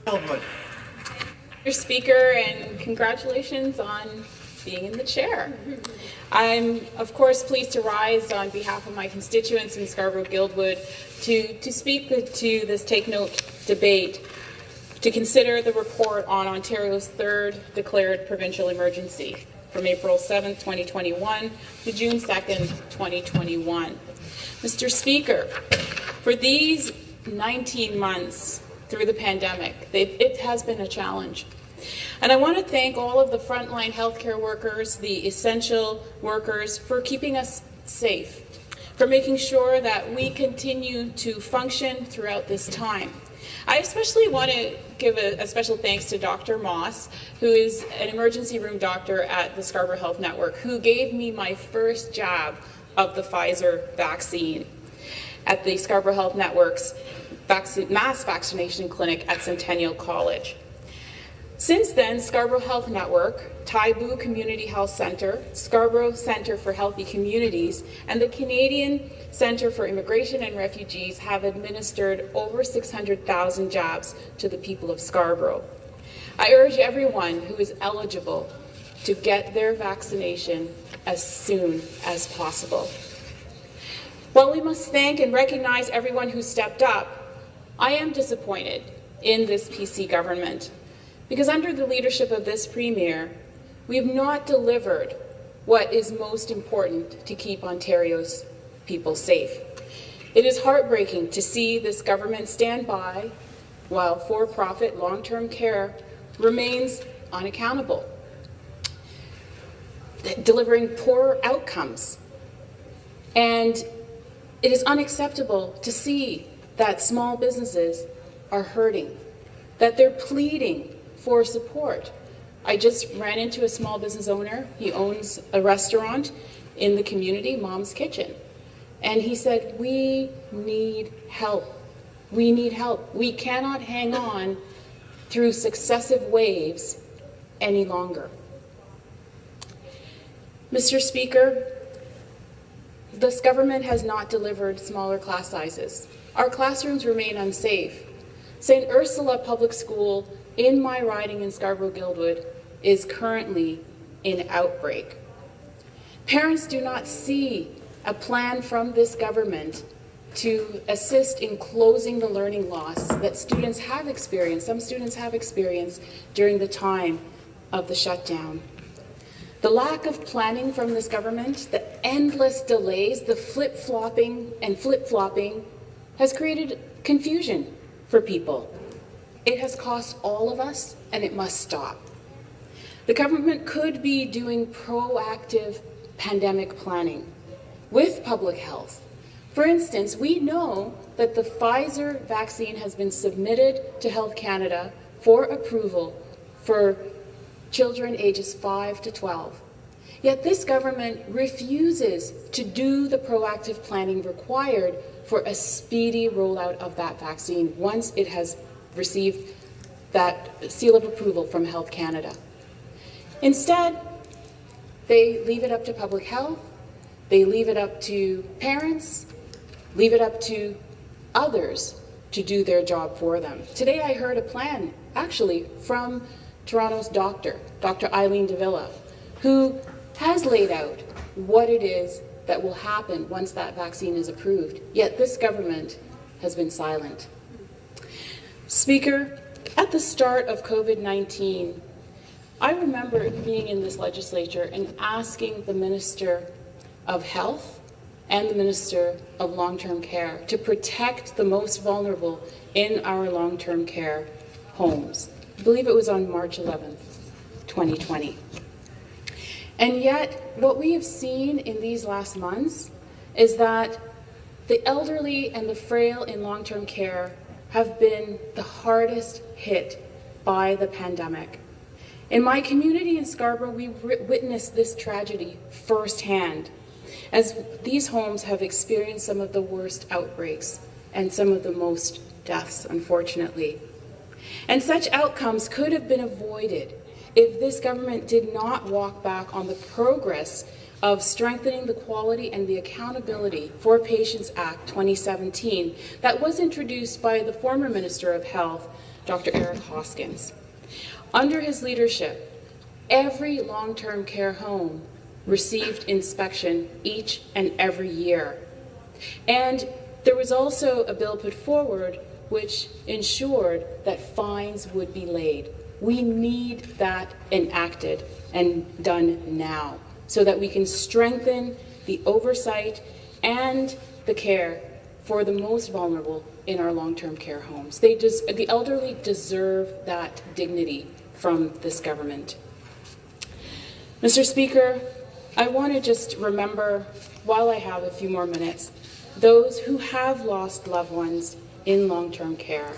Mr. Speaker, and congratulations on being in the chair. I'm, of course, pleased to rise on behalf of my constituents in Scarborough-Guildwood to speak to this Take Note debate, to consider the report on Ontario's third declared provincial emergency from April 7th, 2021 to June 2nd, 2021. Mr. Speaker, for these 19 months through the pandemic, it has been a challenge. And I want to thank all of the frontline healthcare workers, the essential workers, for keeping us safe, for making sure that we continue to function throughout this time. I especially want to give a special thanks to Dr. Moss, who is an emergency room doctor at the Scarborough Health Network, who gave me my first jab of the Pfizer vaccine at the Scarborough Health Network's mass vaccination clinic at Centennial College. Since then, Scarborough Health Network, Taibu Community Health Centre, Scarborough Centre for Healthy Communities, and the Canadian Centre for Immigration and Refugees have administered over 600,000 jabs to the people of Scarborough. I urge everyone who is eligible to get their vaccination as soon as possible. While we must thank and recognize everyone who stepped up, I am disappointed in this PC government, because under the leadership of this Premier, we have not delivered what is most important to keep Ontario's people safe. It is heartbreaking to see this government stand by while for-profit long-term care remains unaccountable, delivering poor outcomes. And it is unacceptable to see that small businesses are hurting, that they're pleading for support. I just ran into a small business owner. He owns a restaurant in the community, Mom's Kitchen. And he said, we need help. We need help. We cannot hang on through successive waves any longer. Mr. Speaker, this government has not delivered smaller class sizes. Our classrooms remain unsafe. St. Ursula Public School in my riding in Scarborough-Guildwood is currently in outbreak. Parents do not see a plan from this government to assist in closing the learning loss that students have experienced, some students have experienced during the time of the shutdown. The lack of planning from this government, the endless delays, the flip-flopping has created confusion for people. It has cost all of us, and it must stop. The government could be doing proactive pandemic planning with public health. For instance, we know that the Pfizer vaccine has been submitted to Health Canada for approval for children ages 5 to 12. Yet this government refuses to do the proactive planning required for a speedy rollout of that vaccine once it has received that seal of approval from Health Canada. Instead, they leave it up to public health, they leave it up to parents, leave it up to others to do their job for them. Today I heard a plan, actually, from Toronto's doctor, Dr. Eileen Davila, who has laid out what it is that will happen once that vaccine is approved, yet this government has been silent. Speaker, at the start of COVID-19, I remember being in this legislature and asking the Minister of Health and the Minister of Long-Term Care to protect the most vulnerable in our long-term care homes. I believe it was on March 11th, 2020. And yet, what we have seen in these last months is that the elderly and the frail in long-term care have been the hardest hit by the pandemic. In my community in Scarborough, we witnessed this tragedy firsthand, as these homes have experienced some of the worst outbreaks and some of the most deaths, unfortunately. And such outcomes could have been avoided if this government did not walk back on the progress of strengthening the quality and the accountability for Patients Act 2017 that was introduced by the former Minister of Health, Dr. Eric Hoskins. Under his leadership, every long-term care home received inspection each and every year. And there was also a bill put forward which ensured that fines would be laid. We need that enacted and done now so that we can strengthen the oversight and the care for the most vulnerable in our long-term care homes. The elderly deserve that dignity from this government. Mr. Speaker, I want to just remember, while I have a few more minutes, those who have lost loved ones in long-term care,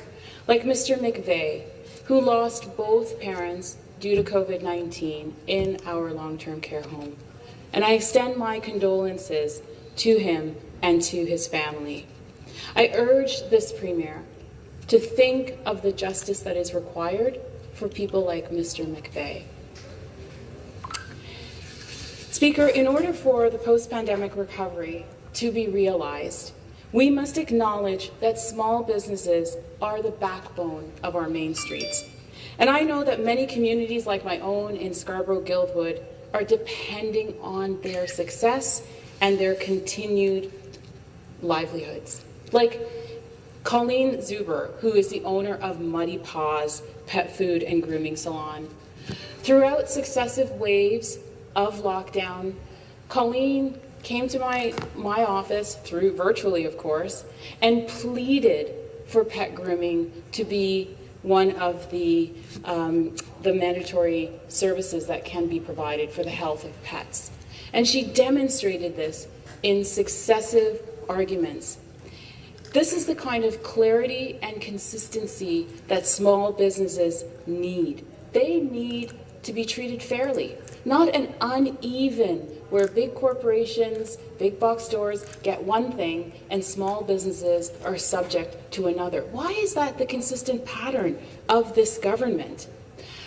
like Mr. McVeigh, who lost both parents due to COVID-19 in our long-term care home. And I extend my condolences to him and to his family. I urge this Premier to think of the justice that is required for people like Mr. McVeigh. Speaker, in order for the post-pandemic recovery to be realized, we must acknowledge that small businesses are the backbone of our main streets. And I know that many communities like my own in Scarborough-Guildwood are depending on their success and their continued livelihoods. Like Colleen Zuber, who is the owner of Muddy Paws Pet Food and Grooming Salon. Throughout successive waves of lockdown, Colleen came to my office, through virtually of course, and pleaded for pet grooming to be one of the mandatory services that can be provided for the health of pets. And she demonstrated this in successive arguments. This is the kind of clarity and consistency that small businesses need. They need to be treated fairly, not an uneven where big corporations, big box stores get one thing and small businesses are subject to another. Why is that the consistent pattern of this government?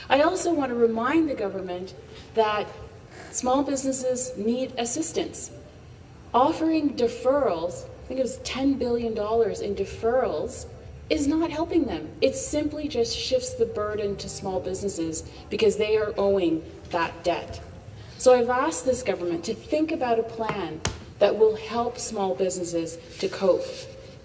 I also want to remind the government that small businesses need assistance. Offering deferrals, I think it was $10 billion in deferrals, is not helping them. It simply just shifts the burden to small businesses because they are owing that debt. So I've asked this government to think about a plan that will help small businesses to cope.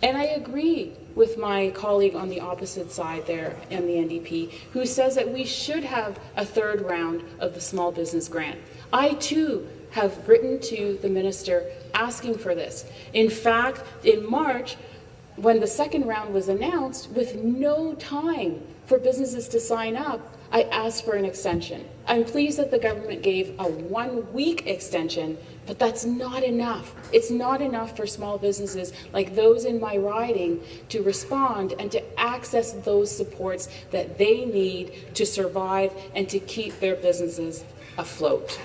And I agree with my colleague on the opposite side there in the NDP, who says that we should have a third round of the small business grant. I too have written to the minister asking for this. In fact, in March, when the second round was announced, with no time for businesses to sign up, I asked for an extension. I'm pleased that the government gave a 1-week extension, but that's not enough. It's not enough for small businesses like those in my riding to respond and to access those supports that they need to survive and to keep their businesses afloat.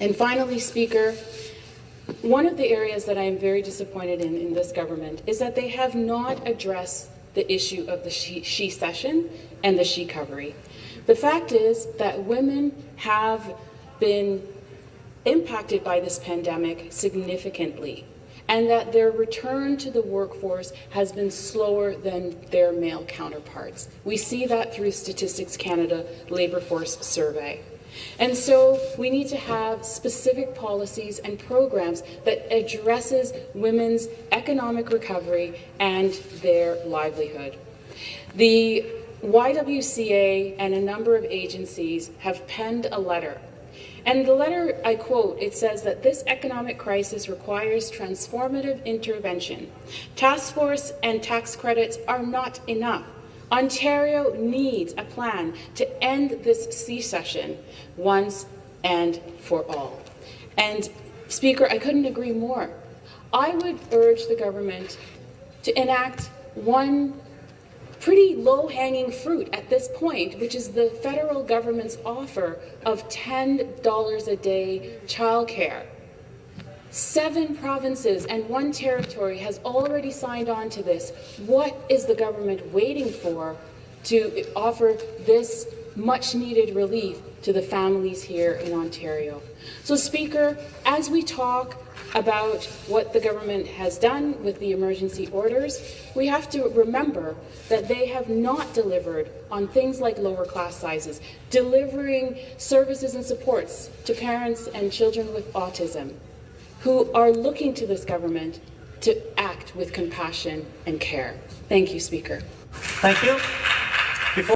And finally, Speaker, one of the areas that I am very disappointed in this government is that they have not addressed the issue of the she-cession and the she-covery. The fact is that women have been impacted by this pandemic significantly, and that their return to the workforce has been slower than their male counterparts. We see that through Statistics Canada Labour Force Survey. And so we need to have specific policies and programs that addresses women's economic recovery and their livelihood. The YWCA and a number of agencies have penned a letter. And the letter, I quote, it says that this economic crisis requires transformative intervention. Task force and tax credits are not enough. Ontario needs a plan to end this C-cession once and for all. And Speaker, I couldn't agree more. I would urge the government to enact one pretty low-hanging fruit at this point, which is the federal government's offer of $10 a day childcare. 7 provinces and 1 territory has already signed on to this. What is the government waiting for to offer this much-needed relief to the families here in Ontario. So, Speaker, as we talk about what the government has done with the emergency orders, we have to remember that they have not delivered on things like lower class sizes, delivering services and supports to parents and children with autism who are looking to this government to act with compassion and care. Thank you, Speaker. Thank you.